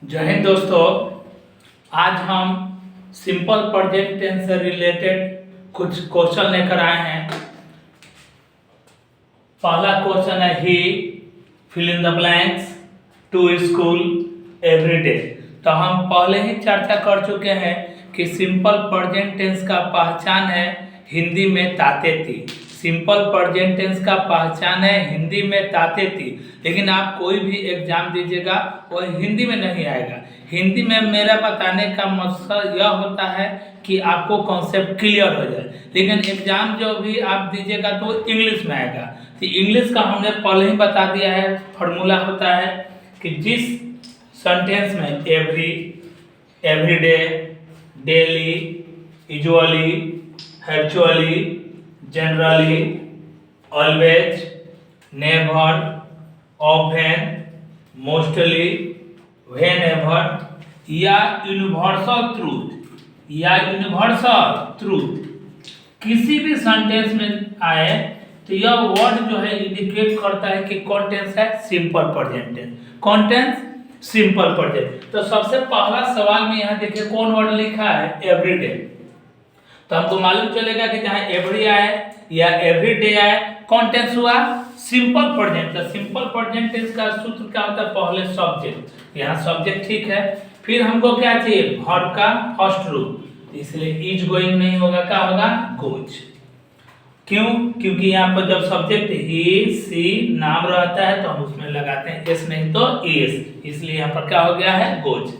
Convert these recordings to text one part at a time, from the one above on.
जय हिंद दोस्तों। आज हम सिंपल प्रेजेंट टेंस से रिलेटेड कुछ क्वेश्चन लेकर आए हैं। पहला क्वेश्चन है he fill in the blanks to school every day. तो हम पहले ही चर्चा कर चुके हैं कि सिंपल प्रेजेंट टेंस का पहचान है हिंदी में ताते थी। सिंपल प्रेजेंट टेंस का पहचान है हिंदी में ताते थी, लेकिन आप कोई भी एग्जाम दीजिएगा वो हिंदी में नहीं आएगा। हिंदी में मेरा बताने का मकसद यह होता है कि आपको कॉन्सेप्ट क्लियर हो जाए, लेकिन एग्जाम जो भी आप दीजिएगा तो वो इंग्लिश में आएगा। तो इंग्लिश का हमने पहले ही बता दिया है, फॉर्मूला होता है कि जिस सेंटेंस में every, everyday, daily, usually, habitually, generally, always, never, often, mostly, whenever या यूनिवर्सल ट्रूथ किसी भी सेंटेंस में आए तो यह वर्ड जो है इंडिकेट करता है कि कौन टेंस है सिंपल प्रेजेंट टेंस। कौन टेंस सिंपल प्रेजेंट। तो सबसे पहला सवाल में यहाँ देखिए कौन वर्ड लिखा है एवरीडे। तो हमको मालूम चलेगा कि जहाँ एवरी आए या एवरीडे आए कौन टेंस हुआ सिंपल प्रेजेंट। तो सिंपल प्रेजेंट टेंस का सूत्र क्या होता है, पहले सब्जेक्ट, यहाँ सब्जेक्ट ठीक है, फिर हमको क्या चाहिए वर्ब का फर्स्ट रूप, इसलिए इज गोइंग नहीं होगा, क्या होगा गोज। क्यों? क्योंकि यहाँ पर जब सब्जेक्ट ही सी नाम रहता है तो हम उसमें लगाते हैं एस नहीं तो एस, इसलिए यहाँ पर क्या हो गया है गोज।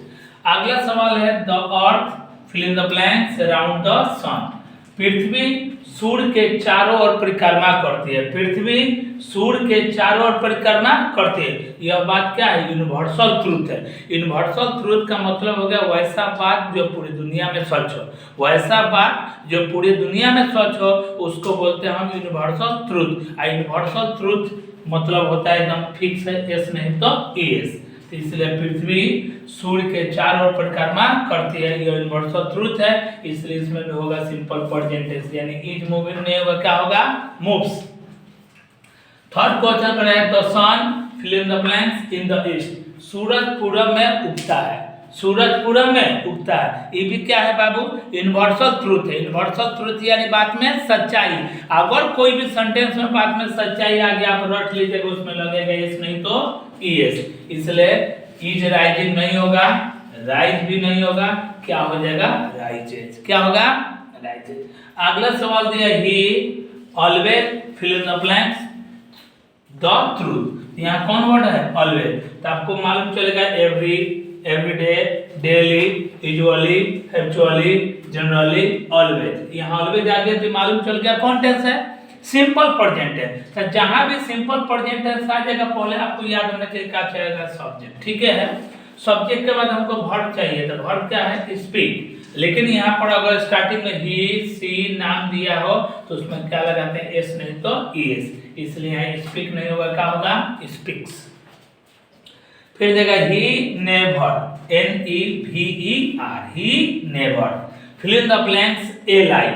अगला सवाल है the earth fill in the blanks around the sun. पृथ्वी सूर्य के चारों ओर परिक्रमा करती है। पृथ्वी सूर्य के चारों ओर परिक्रमा करती है। यह बात क्या है, यूनिवर्सल ट्रूथ है। यूनिवर्सल ट्रूथ का मतलब हो गया वैसा बात जो पूरी दुनिया में सच हो। वैसा बात जो पूरी दुनिया में सच हो उसको बोलते हैं हम यूनिवर्सल ट्रूथ। यूनिवर्सल ट्रूथ मतलब होता है एकदम फिक्स है, एस नहीं तो एस। इसलिए पृथ्वी सूर्य के चारों ओर परिक्रमा करती है, ये यूनिवर्सल ट्रूथ है, इसलिए इसमें भी होगा सिंपल प्रेजेंट टेंस, यानी इज मूविंग नहीं होगा, क्या होगा मूव्स। थर्ड क्वेश्चन पर है the sun fill in the blanks in the east. सूरज पूरब में उगता है। सूरज पूरब में उगता है, ये भी क्या है बाबू यूनिवर्सल ट्रूथ है। यूनिवर्सल ट्रूथ यानी बात में सच्चाई। अगर कोई भी सेंटेंस में बात में सच्चाई आ गया आप रट लीजिएगा, उसमें लगेगा एस नहीं तो ईएस, इसलिए इज राइजिंग नहीं होगा, राइज भी नहीं होगा, क्या हो जाएगा राइजेज। क्या होगा राइजेज। अगला सवाल दिया ही always fill in the blanks the truth. यहाँ कौन वर्ड है ऑलवेज। तो आपको मालूम चलेगा every, everyday, daily, usually, habitually, generally, always. यहाँ ऑलवेज आ गया तो मालूम चल गया कौन टेंस है सिंपल प्रेजेंट टेंस। तो जहां भी सिंपल प्रेजेंट टेंस आ जाएगा पहले आपको याद होना चाहिए क्या चाहिए सब्जेक्ट, ठीक है। सब्जेक्ट के बाद हमको वर्ब चाहिए, तो वर्ब क्या है स्पीक। लेकिन यहाँ पर अगर स्टार्टिंग में ही सी नाम दिया हो तो उसमें क्या लगाते हैं एस नहीं तो ईएस, इसलिए यहाँ स्पीक नहीं होगा, क्या होगा स्पीक्स। फिर देगा he never, NEVER, he never fill in the blanks a lie.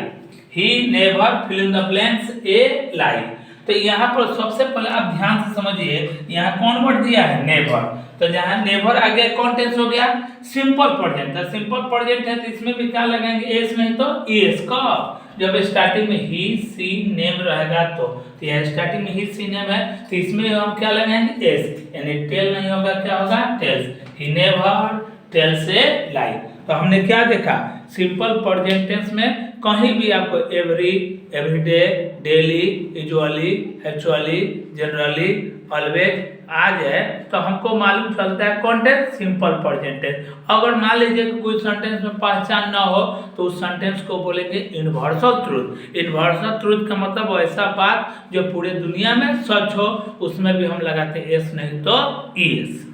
He never fill in the blanks a lie. तो यहाँ पर सबसे पहले आप ध्यान से समझिए, यहाँ कौन वर्ड दिया है नेवर। तो जहाँ नेवर आ गया कौन टेंस हो गया सिंपल प्रेजेंट। तो सिंपल प्रेजेंट है तो इसमें भी क्या लगाएंगे एस नहीं तो एस। कब? जब स्टार्टिंग में ही सी नेम रहेगा तो यह स्टार्टिंग में ही सी नेम है तो इसमें हम क्या लगाएंगे एस, यानी टेल नहीं होगा, क्या होगा tells. He never tells a lie. तो हमने क्या देखा सिंपल प्रेजेंट टेंस में कहीं भी आपको every, everyday, daily, usually, habitually, generally, always आ जाए तो हमको मालूम चलता है कौन टेंस सिंपल प्रेजेंट टेंस। अगर मान लीजिए कि कोई सेंटेंस में पहचान ना हो तो उस सेंटेंस को बोलेंगे यूनिवर्सल ट्रूथ। यूनिवर्सल ट्रूथ का मतलब ऐसा बात जो पूरे दुनिया में सच हो, उसमें भी हम लगाते हैं एस नहीं तो ईएस।